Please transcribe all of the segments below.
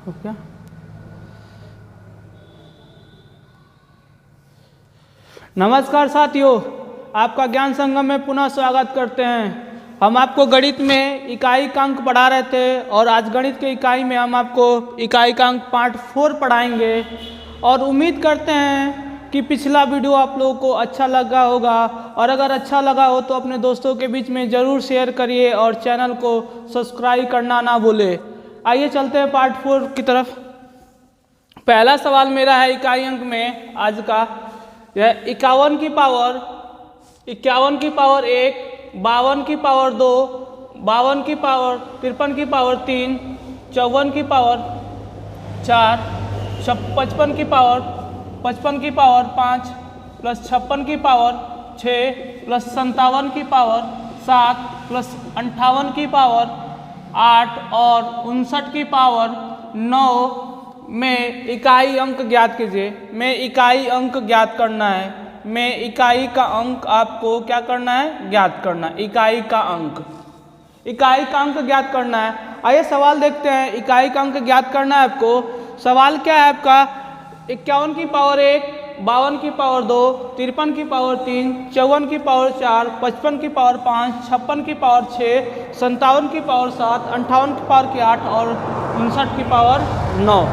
Okay. नमस्कार साथियों, आपका ज्ञान संगम में पुनः स्वागत करते हैं। हम आपको गणित में इकाई का अंक पढ़ा रहे थे और आज गणित के इकाई में हम आपको इकाई का अंक पार्ट 4 पढ़ाएंगे और उम्मीद करते हैं कि पिछला वीडियो आप लोगों को अच्छा लगा होगा और अगर अच्छा लगा हो तो अपने दोस्तों के बीच में ज़रूर शेयर करिए और चैनल को सब्सक्राइब करना ना भूले। आइए चलते हैं पार्ट 4 की तरफ। पहला सवाल मेरा है इकाई अंक में आज का, यह 51 की पावर 1, 52 की पावर 2, 52 की पावर 53 की पावर 3, 54 की पावर 4, 55 की पावर 5 प्लस 56 की पावर 6 प्लस 57 की पावर 7 प्लस 58 की पावर 8 और 59 की पावर 9 में इकाई अंक ज्ञात कीजिए। में इकाई अंक ज्ञात करना है। में इकाई का अंक आपको क्या करना है? ज्ञात करना है। इकाई का अंक ज्ञात करना है। आइए सवाल देखते हैं। इकाई का अंक ज्ञात करना है आपको। सवाल क्या है आपका? 51 की पावर 1, 52 की पावर 2, 53 की पावर 3, 54 की पावर 4, 55 की पावर 5, 56 की पावर 6, 57 की पावर 7, 58 की पावर 8 और 59 की पावर 9।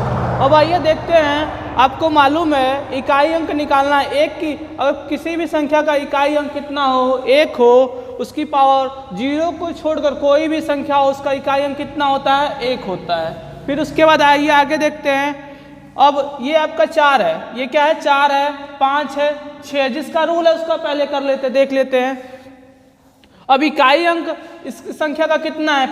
अब आइए देखते हैं। आपको मालूम है इकाई अंक निकालना है। एक की अगर किसी भी संख्या का इकाई अंक कितना हो, 1 हो, उसकी पावर 0 को छोड़कर कोई भी संख्या हो उसका इकाई अंक कितना होता है? 1 होता है। फिर उसके बाद आइए आगे देखते हैं। अब ये आपका 4 है, ये क्या है? 4 है, 5 है, 6। जिसका रूल है उसका पहले कर लेते, देख लेते हैं। अब इकाई अंक इस संख्या का कितना है?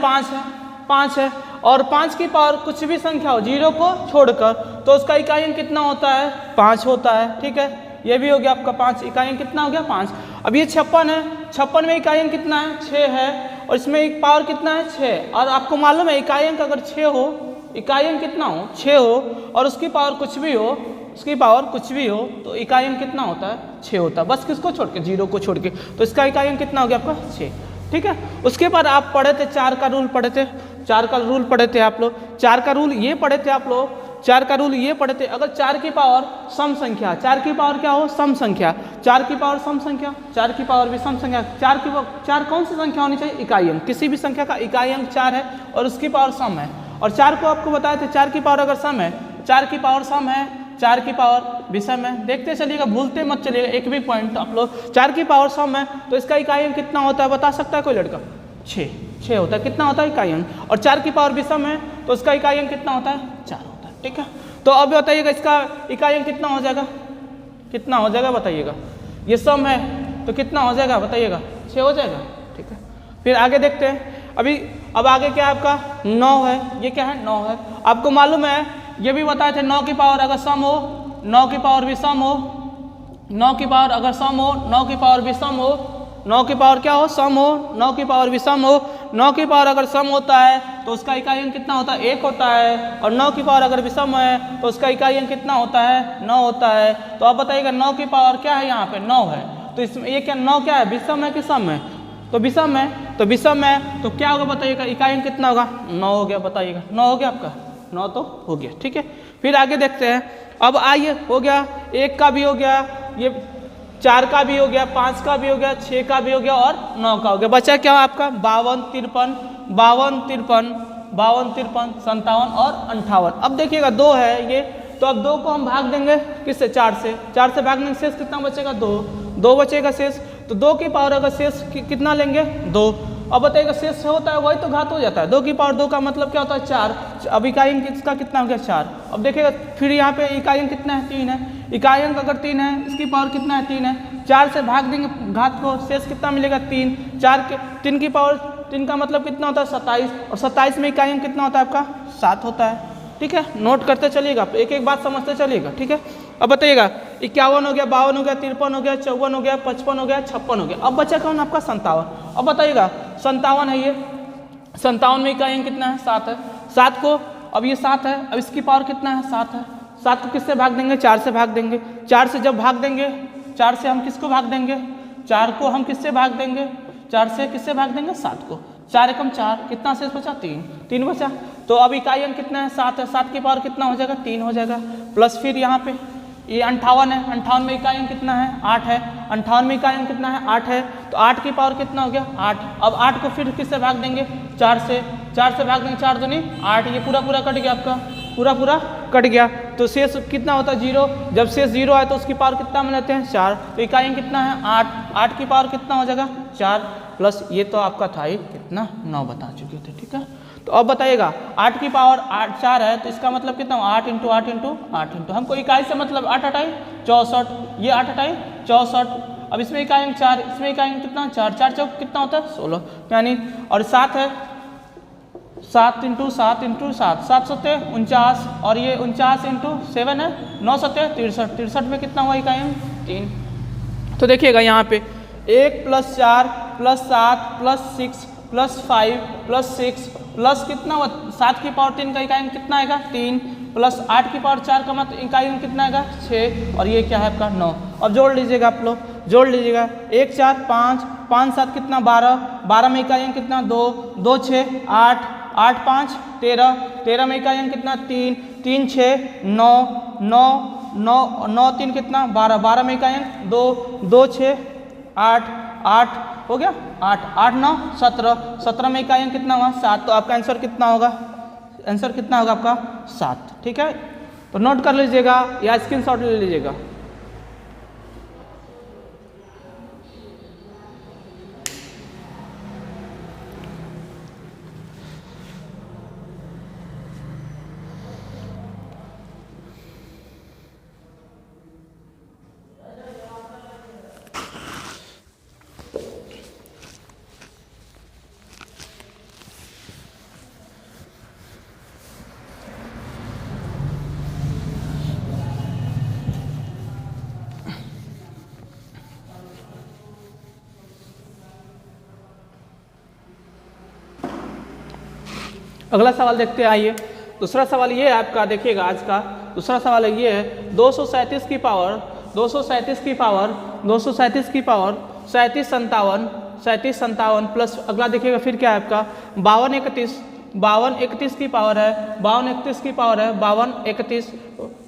5 है और 5 की पावर कुछ भी संख्या हो 0 को छोड़कर तो उसका इकाई अंक कितना होता है? 5 होता है। ठीक है, ये भी हो गया आपका 5। इकाई अंक कितना हो गया? 5। अब ये 56 है, 56 में इकाई अंक कितना है? 6 है और इसमें एक पावर कितना है? 6। और आपको मालूम है इकाई अंक अगर 6 हो, इकाई अंक कितना हो? 6 हो और उसकी पावर कुछ भी हो, तो इकाई अंक कितना होता है? 6 होता है। बस किसको छोड़ के? 0 को छोड़ के। तो इसका इकाई अंक कितना हो गया आपका? 6। ठीक है, उसके बाद आप पढ़े थे 4 का रूल पढ़े थे। आप लोग 4 का रूल ये पढ़े थे आप लोग। 4 का रूल ये पढ़े थे, अगर 4 की पावर सम संख्या, 4 की पावर क्या हो? सम संख्या। 4 की पावर सम संख्या, 4 की पावर भी सम संख्या। 4 कौन सी संख्या होनी चाहिए? इकाई अंक। किसी भी संख्या का इकाई अंक 4 है और उसकी पावर सम है। और 4 को आपको बताए थे 4 की पावर अगर सम है, 4 की पावर सम है, 4 की पावर विषम है। देखते चलिएगा, भूलते मत चलिएगा एक भी पॉइंट आप लोग। 4 की पावर सम है तो इसका इकाई अंक कितना होता है? बता सकता है कोई लड़का? 6 होता है। कितना होता है इकाई अंक? और 4 की पावर विषम है तो उसका इकाई अंक कितना होता है? 4 होता है। ठीक है, तो अब बताइएगा इसका इकाई अंक कितना हो जाएगा? कितना हो जाएगा बताइएगा? ये सम है तो कितना हो जाएगा बताइएगा? 6 हो जाएगा। ठीक है, फिर आगे देखते हैं। अब आगे क्या है आपका? 9 है। ये क्या है? 9 है। आपको मालूम है, ये भी बताए थे 9 की पावर अगर सम हो, 9 की पावर विषम हो, 9 की पावर अगर सम हो, 9 की पावर विषम हो, 9 की पावर क्या हो? सम हो, 9 की पावर विषम हो, 9 की पावर अगर सम होता है तो उसका इकाई अंक कितना होता है? 1 होता है। और 9 की पावर अगर विषम है तो उसका इकाई अंक कितना होता है? 9 होता है। तो आप बताइएगा 9 की पावर क्या है? यहाँ पे 9 है तो इसमें ये क्या 9 क्या है? विषम है कि सम है? तो विषम है। तो विषम है तो क्या होगा बताइएगा? इकाई अंक कितना होगा? 9 हो गया। बताइएगा 9 हो गया आपका? 9 तो हो गया। ठीक है, फिर आगे देखते हैं। अब आइए, हो गया 1 का भी हो गया, ये 4 का भी हो गया, 5 का भी हो गया, 6 का भी हो गया और 9 का हो गया। बचा क्या आपका? 52, 53, 57 और 58। अब देखिएगा 2 है ये, तो अब 2 को हम भाग देंगे किससे? 4 से। 4 से भागने से शेष कितना बचेगा? 2 बचेगा शेष। तो 2 की पावर अगर शेष कितना लेंगे? 2। अब बताइएगा शेष होता है वही तो घात हो जाता है। 2 की पावर 2 का मतलब क्या होता है? 4। अब इकाई अंक इसका कितना हो गया? 4। अब देखिएगा फिर यहाँ पे इकाई अंक कितना है? 3 है। इकाई अंक अगर 3 है, इसकी पावर कितना है? 3 है। 4 से भाग देंगे घात को, शेष कितना मिलेगा? 3। 3 की पावर 3 का मतलब कितना होता है? 27। और 27 में इकाई अंक कितना होता है आपका? 7 होता है। ठीक है, नोट करते चलिएगा, एक एक बात समझते चलिएगा। ठीक है, अब बताइएगा 51 हो गया, 52 हो गया, 53 हो गया, 54 हो गया, 55 हो गया, 56 हो गया। अब बचा कौन? आपका 57। अब बताइएगा 57 है ये, 57 में इकाई अंक कितना है? 7 है। 7 को अब ये 7 है, अब इसकी पावर कितना है? 7 है। 7 को किससे भाग देंगे? 4 से भाग देंगे। 4 से जब भाग देंगे, 4 से हम किसको भाग देंगे? 4 को हम किससे भाग देंगे? 4 से किससे भाग देंगे? 7 को। 4 एकम 4, कितना शेष बचा? 3 बचा। तो अब इकाई अंक कितना है 7 है, 7 की पावर कितना हो जाएगा 3 हो जाएगा, प्लस फिर यहाँ पे ये 58 है, 58 में इकाई अंक कितना है 8 है, 58 में इकाई अंक कितना है 8 है, तो 8 की पावर कितना हो गया 8। अब 8 को फिर किससे भाग देंगे 4 से, 4 से भाग देंगे 4 दूनी 8, ये पूरा पूरा कट गया आपका, पूरा पूरा कट गया, तो शेष कितना होता है 0। जब शेष 0 है तो उसकी पावर कितना में लेते हैं 4, तो इकाई अंक कितना है 8, 8 की पावर कितना हो जाएगा 4 प्लस ये तो आपका था ही कितना 9 बता चुके थे, ठीक है। तो अब बताइएगा 8 की पावर 4 है, तो इसका मतलब कितना 8 इंटू 8 इंटू 8 इंटू, हमको इकाई से मतलब 8 हटाई 64, ये 8 हटाई 64, अब इसमें इकाई अंक 4, इसमें इकाई अंक कितना 4, 4 चौक कितना होता है 16, यानी और 7 है, 7 इंटू 7 इंटू 7, 7 सत्ते 49, और ये 49 इंटू 7 है 9 सत्ते 63, 63 में कितना हुआ इकाई अंक 3। तो देखिएगा यहाँ पे 1 + 4 + 7 + 6 + 5 + 6 प्लस कितना हुआ 7 की पावर 3 का इकाई अंक कितना आएगा 3, प्लस 8 की पावर 4 का मतलब इकाई अंक कितना आएगा 6, और ये क्या है आपका 9। और जोड़ लीजिएगा आप लोग, जोड़ लीजिएगा 1 4 5, 5 7 कितना 12, 12 में इकाई अंक कितना 2, 2 6 8, 8 5 13, 13 में इकाई अंक कितना 3, 3 6 9, 9 9 9 3 कितना 12, 12 में इकाई अंक 2, 2 6 8, 8 हो गया 8, 8 9 17, 17 में इकाई अंक कितना हुआ 7, तो आपका आंसर कितना होगा, आंसर कितना होगा आपका 7, ठीक है। तो नोट कर लीजिएगा या स्क्रीनशॉट ले लीजिएगा। अगला सवाल देखते हैं, आइए। दूसरा सवाल ये है आपका, देखिएगा आज का दूसरा सवाल ये है 237 की पावर 237 की पावर 237 की पावर 37 57 प्लस अगला देखिएगा फिर क्या है आपका 52 31 की पावर है 52 31 की पावर है 52 31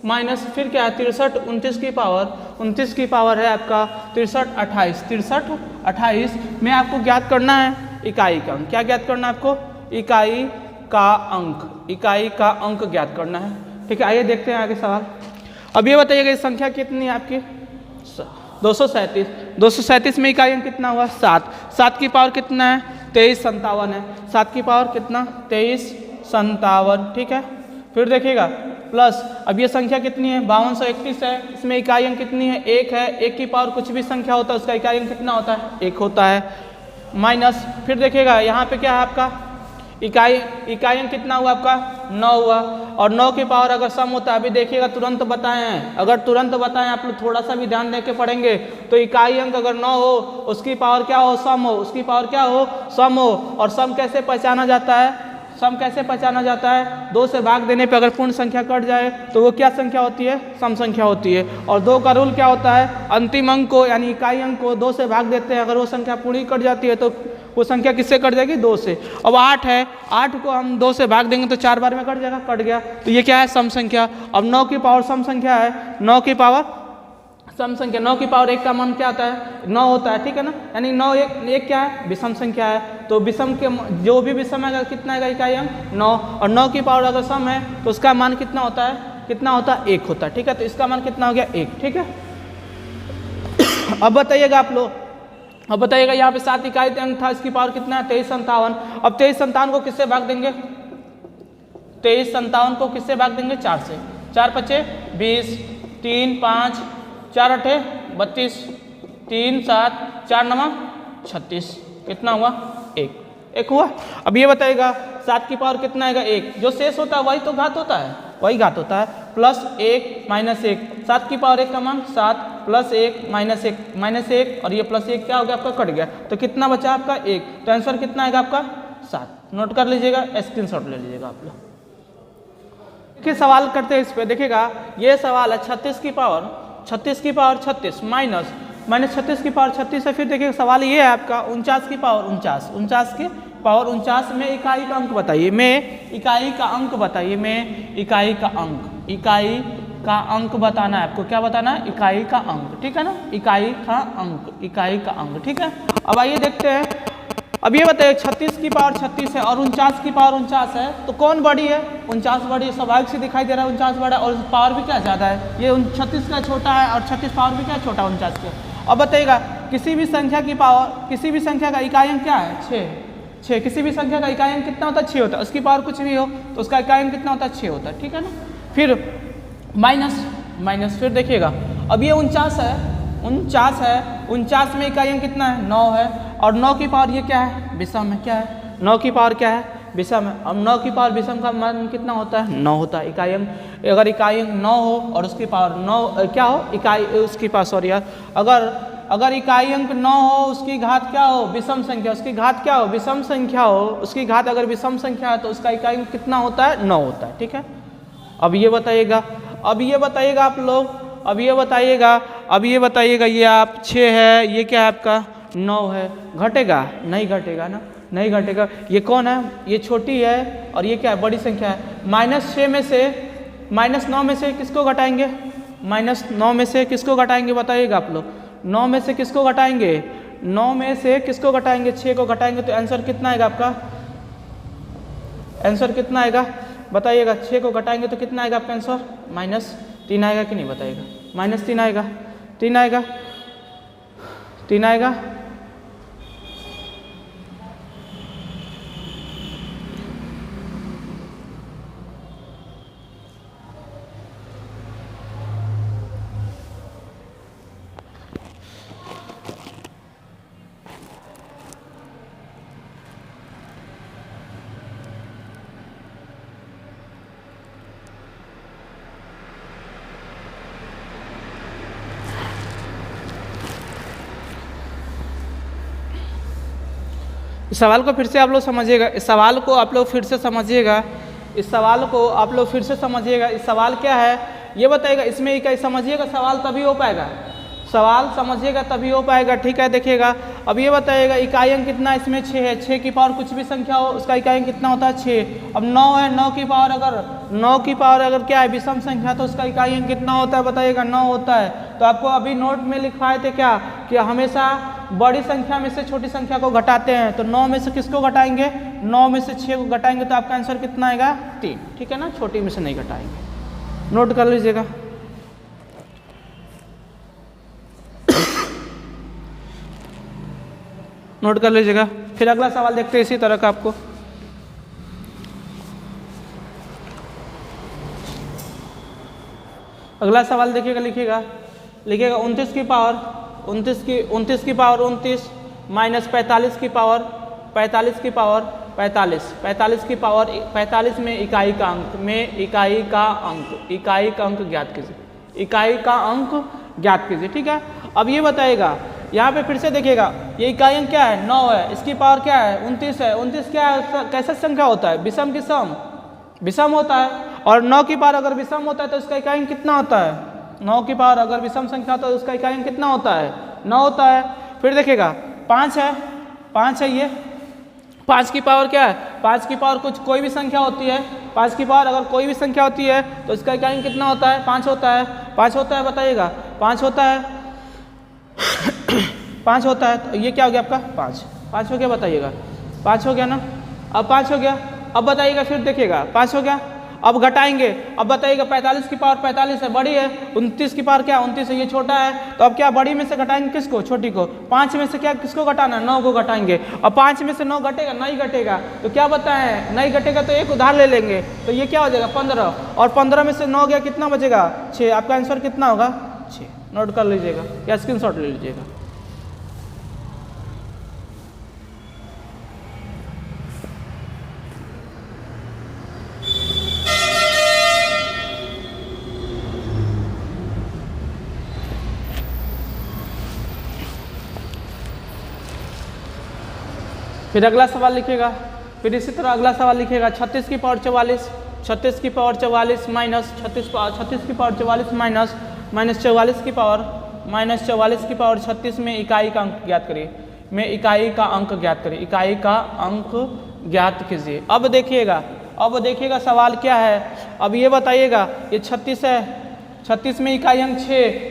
माइनस फिर क्या है 63 29 की पावर 29 की पावर है आपका 63 28 63 28 में आपको ज्ञात करना है इकाई का अंक। क्या ज्ञात करना है आपको, इकाई का अंक, इकाई का अंक ज्ञात करना है, ठीक है। आइए देखते हैं आगे सवाल। अब ये बताइएगा इस संख्या कितनी है आपकी 237 में इकाई अंक कितना हुआ 7, 7 की पावर कितना है 23 57 है, 7 की पावर कितना 23 57, ठीक है। फिर देखिएगा प्लस अब ये संख्या कितनी है 5231 है, इसमें इकाई अंक कितनी है 1 है, 1 की पावर कुछ भी संख्या होता है उसका इकाई अंक कितना होता है 1 होता है, माइनस फिर देखिएगा यहाँ पे क्या है आपका इकाई अंक कितना हुआ आपका 9 हुआ, और 9 की पावर अगर सम होता है, अभी देखिएगा तुरंत बताए हैं, अगर तुरंत बताएं आप लोग थोड़ा सा भी ध्यान दे के पढ़ेंगे तो इकाई अंक अगर 9 हो उसकी पावर क्या हो सम हो, उसकी पावर क्या हो सम हो। और सम कैसे पहचाना जाता है, सम कैसे पहचाना जाता है 2 से भाग देने पे अगर पूर्ण संख्या कट जाए तो वो क्या संख्या होती है सम संख्या होती है। और 2 का रूल क्या होता है, अंतिम अंक को यानी इकाई अंक को 2 से भाग देते हैं, अगर वो संख्या पूरी कट जाती है तो वो संख्या किससे कट जाएगी 2 से। अब 8 है, 8 को हम 2 से भाग देंगे तो 4 बार में कट जाएगा, कट गया, तो ये क्या है सम संख्या। अब 9 की पावर सम संख्या है, 9 की पावर सम संख्या, 9 की पावर 1 का मान क्या होता है 9 होता है, ठीक है ना, यानी 9 एक क्या है विषम संख्या है, तो विषम के जो भी विषम है कितना आएगा इकाई अंक 9, और 9 की पावर अगर सम है तो उसका मान कितना होता है 1 होता है, ठीक है। तो इसका मान कितना हो गया 1, ठीक है। अब बताइएगा आप लोग, अब बताइएगा यहाँ पे 7 इकाई अंक था, इसकी पावर कितना है 23 57। अब 23 57 को किससे भाग देंगे, 23 57 को किससे भाग देंगे 4 से, 4 5 20, 3 5 4 8 32, 3 7 4 9 36, कितना हुआ 1 हुआ। अब ये बताइएगा 7 की पावर कितना आएगा 1, जो शेष होता है वही तो घात होता है, वही घात होता है, प्लस 1 माइनस 1, 7 की पावर 1 का मान 7 प्लस 1 माइनस 1 और ये प्लस 1 क्या हो गया आपका कट गया, तो कितना बचा आपका 1, तो आंसर कितना आएगा आपका 7। नोट कर लीजिएगा, स्क्रीनशॉट ले लीजिएगा आप लोग। देखिए सवाल करते हैं इस पे, देखिएगा ये सवाल है 36 की पावर 36 माइनस 36 की पावर 36 है। फिर देखिए सवाल ये है आपका 49 की पावर 49 की पावर 49 में इकाई का अंक बताइए, में इकाई का अंक बताइए, में इकाई का अंक, इकाई का अंक बताना है आपको, क्या बताना है, इकाई का अंक, ठीक है ना, इकाई का अंक, इकाई का अंक, ठीक है। अब आइए देखते हैं, अब ये बताइए 36 की पावर 36 है और 49 की पावर 49 है, तो कौन बड़ी है, 49 बड़ी है, स्वाभाविक से दिखाई दे रहा है 49 बड़ा, और पावर भी क्या ज़्यादा है, ये 36 का छोटा है और 36 पावर भी क्या छोटा है 49 के। अब बताइएगा किसी भी संख्या की पावर, किसी भी संख्या का इकाई अंक क्या है, 6, किसी भी संख्या का इकाई अंक कितना होता है, 6 होता है, उसकी पावर कुछ भी हो तो उसका इकाई अंक कितना होता है, 6 होता है, ठीक है ना। फिर माइनस, फिर देखिएगा अब ये 49 है, 49 में इकाई अंक कितना है, 9 है, और 9 की पावर ये क्या है, विषम है, क्या है, 9 की पावर क्या है, विषम है। अब 9 की पावर विषम का मान कितना होता है, 9 होता है। इकाई अंक, अगर इकाई अंक 9 हो और उसकी पावर 9 क्या हो, इकाई उसकी पावर, सॉरी यार, अगर इकाई अंक 9 हो, उसकी घात क्या हो, विषम संख्या, उसकी घात क्या हो, विषम संख्या हो, उसकी घात अगर विषम संख्या है तो उसका इकाई अंक कितना होता है, 9 होता है, ठीक है। अब ये बताइएगा आप लोग, अब ये बताइएगा ये आप 6 है, ये क्या है आपका 9 है, घटेगा, नहीं घटेगा ना, नहीं घटेगा। ये कौन है, ये छोटी है और ये क्या है, बड़ी संख्या है। -6 में से, -9 में से किसको घटाएंगे, -9 में से किसको घटाएंगे बताइएगा आप लोग, 9 में से किसको घटाएंगे, 9 में से किसको घटाएंगे, 6 को घटाएंगे तो आंसर कितना आएगा आपका, आंसर कितना आएगा बताइएगा, 6 को घटाएंगे तो कितना आएगा आपका आंसर, -3 आएगा कि नहीं बताइएगा, -3 आएगा, 3 आएगा, 3 आएगा। इस सवाल को फिर से आप लोग समझिएगा, इस सवाल को आप लोग फिर से समझिएगा, इस सवाल को आप लोग फिर से समझिएगा। इस सवाल क्या है ये बताइएगा, इसमें इकाई समझिएगा, सवाल तभी हो पाएगा, सवाल समझिएगा तभी हो पाएगा, ठीक है। देखिएगा अब ये बताइएगा इकाई अंक कितना, इसमें 6 है, 6 की पावर कुछ भी संख्या हो उसका इकाई अंक कितना होता है, 6। अब 9 है, 9 की पावर अगर क्या है, विषम संख्या, तो उसका इकाई अंक कितना होता है बताइएगा, 9 होता है। तो आपको अभी नोट में लिखवाए थे क्या कि हमेशा बड़ी संख्या में से छोटी संख्या को घटाते हैं, तो 9 में से किसको घटाएंगे, 9 में से 6 को घटाएंगे तो आपका आंसर कितना आएगा, 3, ठीक है ना, छोटी में से नहीं घटाएंगे, नोट कर लीजिएगा। नोट कर लीजिएगा। फिर अगला सवाल देखते हैं इसी तरह का आपको। अगला सवाल देखिएगा, लिखिएगा 29 की पावर 29 माइनस 45 की पावर 45 की पावर 45 में इकाई का अंक ज्ञात कीजिए, इकाई का अंक ज्ञात कीजिए, ठीक है। अब ये बताइएगा, यहाँ पे फिर से देखिएगा, ये इकाई अंक क्या है, 9 है, इसकी पावर क्या है, 29 है। 29 क्या है, कैसा संख्या होता है, विषम होता है, और 9 की पावर अगर विषम होता है तो उसका इकाई अंक कितना होता है, 9 की पावर अगर विषम संख्या तो उसका इकाई अंक कितना होता है, 9 होता है। फिर देखिएगा 5 है, ये 5 की पावर क्या है, 5 की पावर कोई भी संख्या होती है, 5 की पावर अगर कोई भी संख्या होती है तो इसका इकाई अंक कितना होता है, 5 होता है, 5 होता है, बताइएगा 5 होता है 5 होता है। तो ये क्या हो गया आपका, 5 हो गया, बताइएगा 5 हो गया ना, अब 5 हो गया। अब बताइएगा, फिर देखिएगा 5 हो गया, अब घटाएंगे, अब बताइएगा 45 की पावर 45 है, बड़ी है, 29 की पावर क्या 29 है, ये छोटा है, तो अब क्या बड़ी में से घटाएंगे किसको, छोटी को। 5 में से क्या किसको घटाना, 9 को घटाएंगे, अब 5 में से 9 घटेगा, नहीं घटेगा, तो क्या बताएं, नहीं घटेगा तो एक उधार ले लेंगे, तो ये क्या हो जाएगा 15, और 15 में से 9 गया, कितना बचेगा 6, आपका आंसर कितना होगा 6, नोट कर लीजिएगा या स्क्रीनशॉट ले लीजिएगा। फिर अगला सवाल लिखिएगा, फिर इसी तरह अगला सवाल लिखिएगा 36 की पावर 44 माइनस 36 की पावर 44 माइनस 44 की पावर 36 में इकाई का अंक ज्ञात करिए, में इकाई का अंक ज्ञात करिए। इकाई का अंक ज्ञात कीजिए। अब देखिएगा सवाल क्या है। अब ये बताइएगा, ये 36 है, 36 में इकाई अंक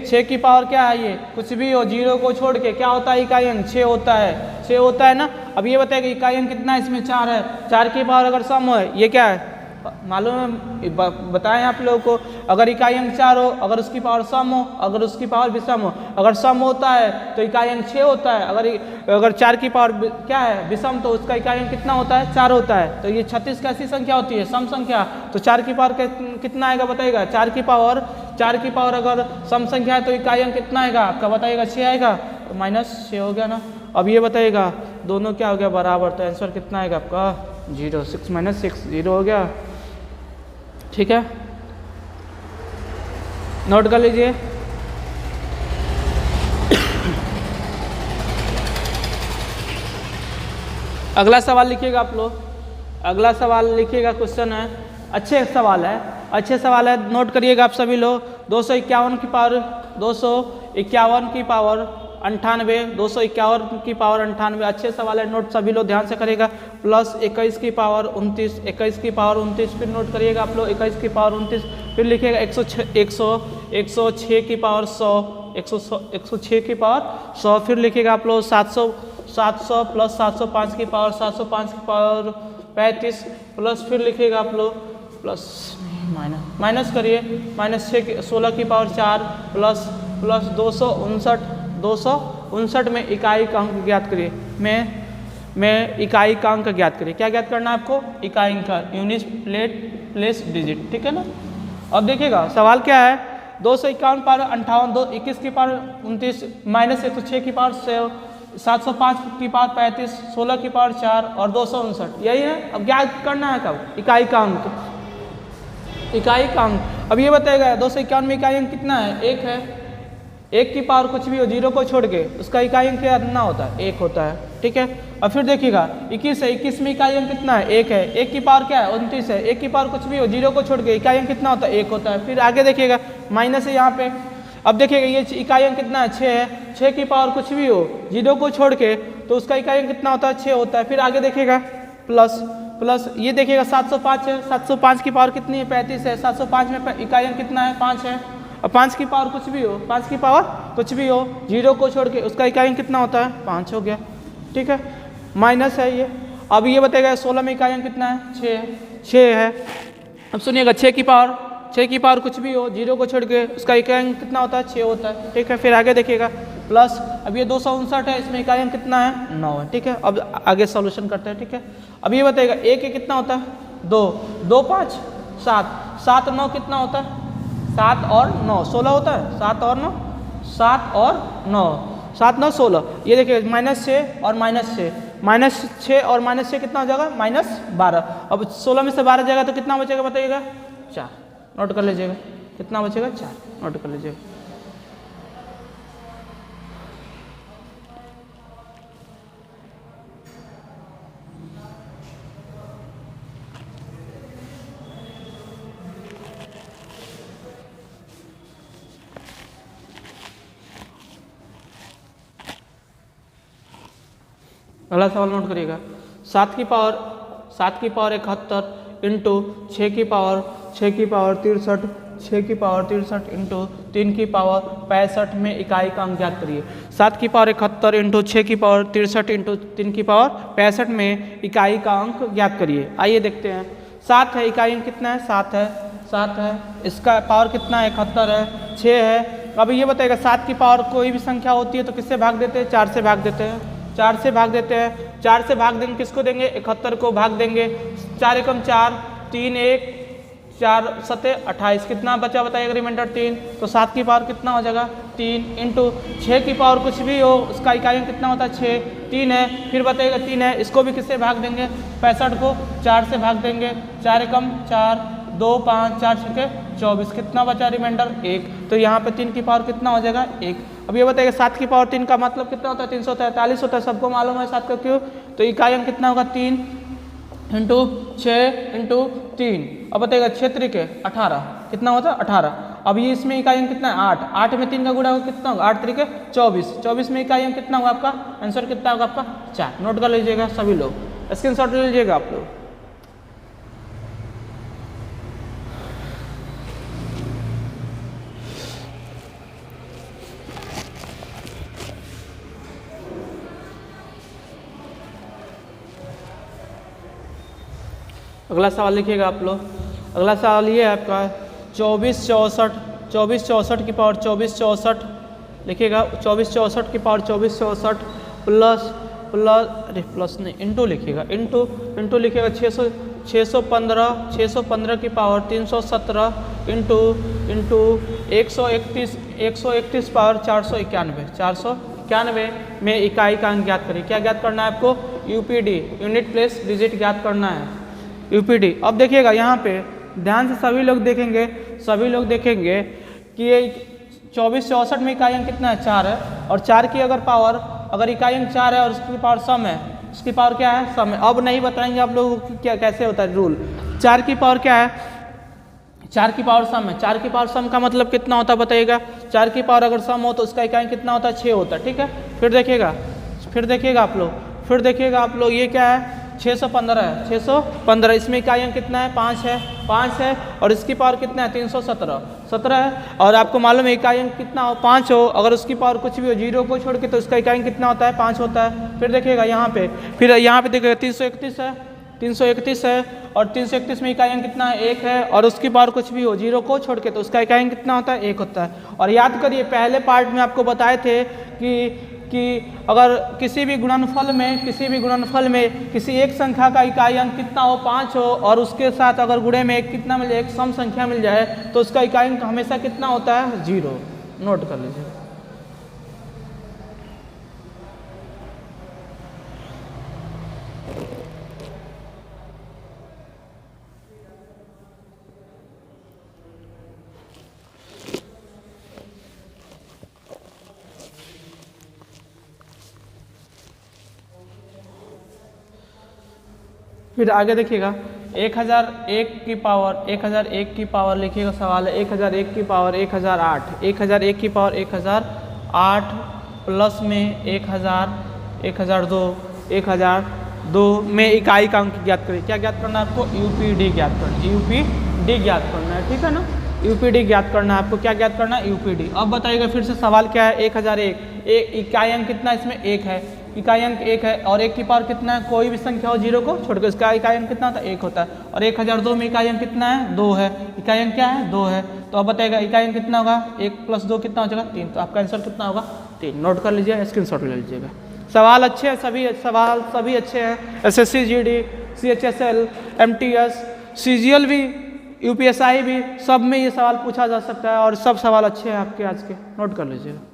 6 की पावर क्या है, ये कुछ भी हो, 0 को छोड़ के क्या होता है, इकाई अंक 6 होता है, 6 होता है ना। अब ये बताइएगा इकाई अंक कितना है, इसमें 4 है, 4 की पावर अगर सम हो, ये क्या है मालूम है, बताएं आप लोगों को। अगर इकाई अंक 4 हो, अगर उसकी पावर सम हो, अगर उसकी पावर विषम हो, अगर सम होता है तो इकाई अंक 6 होता है, अगर 4 की पावर क्या है विषम, तो उसका इकाई अंक कितना होता है, 4 होता है। तो ये 36 कैसी संख्या होती है, सम संख्या। तो 4 की पावर कितना आएगा बताइएगा, 4 की पावर अगर सम संख्या है तो इकाई अंक कितना आएगा आपका बताइएगा, 6 आएगा, तो -6 हो गया ना। अब ये बताइएगा दोनों क्या हो गया बराबर, तो आंसर कितना आएगा आपका 0, 6 - 6 0 हो गया। ठीक है, नोट कर लीजिए। अगला सवाल लिखिएगा आप लोग, अगला सवाल लिखिएगा, क्वेश्चन है, अच्छे सवाल है, नोट करिएगा आप सभी लोग। 251 की पावर 251 की पावर 98, 251 की पावर 98, अच्छे सवाल है, नोट सभी लोग ध्यान से करिएगा। प्लस 21 की पावर 29, 21 की पावर 29, फिर नोट करिएगा आप लोग 21 की पावर 29, फिर लिखिएगा 106 की पावर 100, 106 की पावर 100, फिर लिखिएगा आप लोग 700 प्लस 705 की पावर 705 की पावर 35, प्लस फिर लिखिएगा आप लोग प्लस माइनस करिए -16 की पावर 4 प्लस 259 में इकाई का अंक ज्ञात करिए। में इकाई का अंक ज्ञात करिए। क्या ज्ञात करना है आपको, इकाई का यूनिट प्लेस डिजिट, ठीक है ना। अब देखिएगा सवाल क्या है, 251 पावर 58, 21 की पावर 29, -106 की पावर 705 की पावर 35, 16 की पावर 4 और 259, यही है। अब ज्ञात करना है कब, इकाई का अंक। अब ये बताएगा 251 में इकाई अंक कितना है, 1 है, 1 की पावर कुछ भी हो, 0 को छोड़ के उसका इकाई अंक कितना होता है, 1 होता है, ठीक है। अब फिर देखिएगा 21 है, 21 में इकाई अंक कितना है, 1 है, 1 की पावर क्या है 29 है, 1 की पावर कुछ भी हो, 0 को छोड़ के इकाई अंक कितना होता है, 1 होता है। फिर आगे देखिएगा माइनस है यहाँ पे। अब देखिएगा ये इकाई अंक कितना है, 6 है, 6 की पावर कुछ भी हो, 0 को छोड़ के तो उसका इकाई अंक कितना होता है, 6 होता है। फिर आगे देखिएगा प्लस ये देखिएगा 705 है, 705 की पावर कितनी है, 35 है, 705 में इकाई अंक कितना है, 5 है। अब 5 की पावर कुछ भी हो, 5 की पावर कुछ भी हो, 0 को छोड़ के उसका इकाई अंक कितना होता है, 5 हो गया, ठीक है। माइनस है ये। अब ये बताएगा 16 में इकाई अंक कितना है, 6 है। अब सुनिएगा 6 की पावर कुछ भी हो, 0 को छोड़ के उसका इकाई अंक कितना होता है, 6 होता है, ठीक है। फिर आगे देखिएगा प्लस, अब ये 259 है, इसमें इकाई अंक कितना है, 9 है, ठीक है। अब आगे सॉल्यूशन करते हैं, ठीक है। अब ये बताएगा 1 कितना होता है, 2 5 7 9 कितना होता है, 7 और 9 16 होता है, 7 और 9 16। ये देखिए -6 और -6 और -6 कितना हो जाएगा, -12। अब 16 में से 12 जाएगा तो कितना बचेगा बताइएगा, 4। नोट कर लीजिएगा कितना बचेगा, 4। नोट कर लीजिएगा। अगला सवाल नोट करिएगा, 7 की पावर 71 इंटू 6 की पावर 63, 6 की पावर 63 इंटू 3 की पावर 65 में इकाई का अंक ज्ञात करिए। 7 की पावर 71 इंटू 6 की पावर 63 इंटू 3 की पावर 65 में इकाई का अंक ज्ञात करिए। आइए देखते हैं। 7 है, इकाई अंक कितना है, 7 है, इसका पावर कितना है, 71 है, 6 है। अब ये बताएगा 7 की पावर कोई भी संख्या होती है तो किससे भाग देते हैं, 4 से भाग देते हैं, 4 से भाग देंगे, किसको देंगे, 71 को भाग देंगे। 4 एकम 4, 3 1 4 7 28, कितना बचा बताइएगा, रिमाइंडर 3। तो 7 की पावर कितना हो जाएगा, 3 इंटू 6 की पावर कुछ भी हो, उसका इकाई अंक कितना होता है, 6 3 है। फिर बताइएगा 3 है, इसको भी किससे भाग देंगे, 65 को 4 से भाग देंगे। 4 एकम 4, 2 5 4 6 24, कितना बचा, रिमाइंडर 1। तो यहाँ पे 3 की पावर कितना हो जाएगा, 1। अब ये बताइएगा 7 की पावर 3 का मतलब कितना होता है, 343 होता है, सबको मालूम है 7 का क्यों। तो इकाई अंक कितना होगा, 3 इंटू 6 इंटू 3। अब बताइएगा क्षेत्र के 18, कितना होता है, 18। अब ये इसमें इकाई अंक कितना है 8, 8 में 3 का गुणा होगा कितना होगा 8 तरीके 24, 24 में इकाई अंक कितना होगा आपका आंसर कितना होगा आपका 4। नोट कर लीजिएगा सभी लोग, स्क्रीनशॉट ले लीजिएगा आप लोग। अगला सवाल लिखिएगा आप लोग। अगला सवाल ये है आपका 24 64 की पावर 24 64 लिखिएगा, 24 64 की पावर 24 64 प्लस नहीं इंटू लिखिएगा, इंटू लिखिएगा 615 की पावर 317 इंटू 131 पावर 491 में इकाई का अंक ज्ञात करिए। क्या ज्ञात करना है आपको? यूपीडी, यूनिट प्लेस डिजिट ज्ञात करना है, यूपीडी। अब देखिएगा यहाँ पे ध्यान से सभी लोग देखेंगे कि ये 24 64 में इकाई अंक कितना है 4 है, और 4 की अगर इकाई अंक 4 है और उसकी पावर सम है, उसकी पावर क्या है सम है। अब नहीं बताएंगे आप लोगों को क्या कैसे होता है रूल। 4 की पावर क्या है 4 की पावर सम है, 4 की पावर सम का मतलब कितना होता है बताइएगा। 4 की पावर अगर सम हो तो उसका इकाई कितना होता है 6 होता है, ठीक है। फिर देखिएगा आप लोग ये क्या है 615 है, 615 इसमें इकाई अंक कितना है 5 है और इसकी पावर कितना है 317 है। और आपको मालूम है इकाई अंक कितना हो 5 हो, अगर उसकी पावर कुछ भी हो 0 को छोड़ के तो उसका इकाई अंक कितना होता है 5 होता है। फिर देखिएगा यहाँ पे देखिएगा 331 है और 331 में इकाई अंक कितना है 1 है, और उसकी पावर कुछ भी हो 0 को छोड़ के तो उसका इकाई अंक कितना होता है 1 होता है। और याद करिए पहले पार्ट में आपको बताए थे कि अगर किसी भी गुणनफल में किसी एक संख्या का इकाई अंक कितना हो 5 हो और उसके साथ अगर गुणे में कितना मिल जाए एक सम संख्या मिल जाए तो उसका इकाई अंक हमेशा कितना होता है 0। नोट कर लीजिए। फिर आगे देखिएगा 1001 की पावर लिखिएगा, सवाल है 1001 की पावर 1008 की पावर 1008 प्लस में 1002 में इकाई का अंक ज्ञात करिए। क्या ज्ञात करना है आपको? यूपीडी ज्ञात करना है, ठीक है ना। यूपीडी ज्ञात करना है आपको। क्या ज्ञात करना है? यूपीडी। अब बताइएगा फिर से सवाल क्या है 1001 इकाई अंक कितना इसमें 1 है, इकाई अंक 1 है और 1 की पावर कितना है कोई भी संख्या हो 0 को छोड़कर इसका इकाई अंक कितना होता है 1 होता है। और 1002 में इकाई अंक कितना है 2 है, इकाई अंक क्या है 2 है। तो अब बताइएगा इकाई अंक कितना होगा 1 + 2 कितना हो जाएगा 3, तो आपका आंसर कितना होगा 3। नोट कर लीजिए, स्क्रीनशॉट ले लीजिएगा। सवाल अच्छे हैं, सभी अच्छे हैं। SSC GD CHSL MTS CGL भी UPSI भी सब में ये सवाल पूछा जा सकता है और सब सवाल अच्छे हैं आपके आज के। नोट कर लीजिएगा।